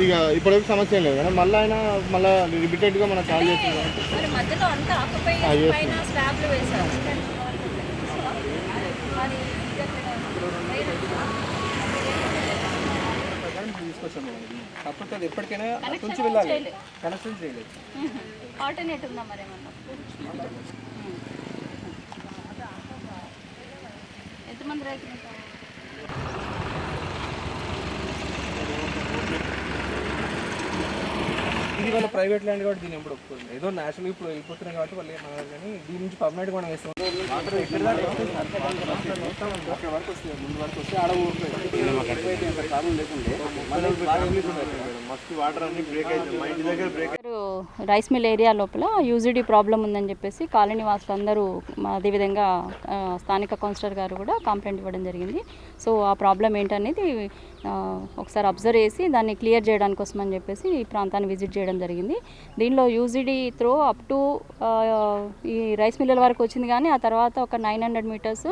కొద్దిగా ఇప్పటివరకు సమస్య ఏం లేదు మేడం. మళ్ళీ రిపీటెడ్గా మనం కాల్ చేస్తున్నాం. మరి మధ్యలో అంతా ఆకుపై పైన స్లాబ్లు వేశారు. మరి తీసుకొచ్చాము కాకపోతే అది ఎప్పటికైనా కొంచెం వెళ్ళాలి. కనెక్షన్ చేయలేదు. ఆల్టర్నేట్ ఉందా మరి ఏమన్నా? ఎంతమంది రైతులు ఉంటారు? ఇది వాళ్ళ ప్రైవేట్ ల్యాండ్ కాబట్టి దీన్ని ఎప్పుడు ఒప్పుకోండి. ఏదో నేషనల్ ఇప్పుడు వెళ్ళిపోతున్నాయి కాబట్టి వాళ్ళు ఏమన్నారు, కానీ దీని నుంచి పర్మనెంట్గా మనం వేస్తాం. వాటర్ ఇక్కడ వరకు వస్తుంది, ముందు వరకు వస్తే ఆడ ప్రాబ్లం లేకుండే మస్తు వాటర్ అన్ని బ్రేక్ అవుతుంది. మా ఇంటి దగ్గర బ్రేక్. రైస్ మిల్ ఏరియా లోపల యూజిడి ప్రాబ్లం ఉందని చెప్పేసి కాలనీ వాసులు అందరూ, అదేవిధంగా స్థానిక కౌన్సిలర్ గారు కూడా కంప్లైంట్ ఇవ్వడం జరిగింది. సో ఆ ప్రాబ్లం ఏంటనేది ఒకసారి అబ్జర్వ్ చేసి దాన్ని క్లియర్ చేయడానికి కోసం అని చెప్పేసి ఈ ప్రాంతాన్ని విజిట్ చేయడం జరిగింది. దీనిలో యూజిడి త్రో అప్ టు ఈ రైస్ మిల్లల వరకు వచ్చింది, కానీ ఆ తర్వాత ఒక 900 మీటర్స్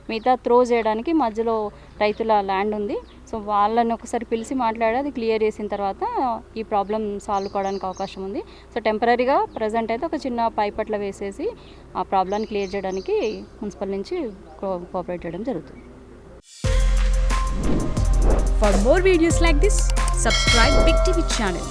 మిగతా త్రో చేయడానికి మధ్యలో రైతుల ల్యాండ్ ఉంది. సో వాళ్ళని ఒకసారి పిలిచి మాట్లాడి అది క్లియర్ చేసిన తర్వాత ఈ ప్రాబ్లం సాల్వ్ కావడానికి అవకాశం ఉంది. సో టెంపరీగా ప్రజెంట్ అయితే ఒక చిన్న పైప్ అట్లా వేసేసి ఆ ప్రాబ్లాన్ని క్లియర్ చేయడానికి మున్సిపల్ నుంచి కోఆపరేట్ చేయడం జరుగుతుంది. For more videos like this, subscribe Big TV channel.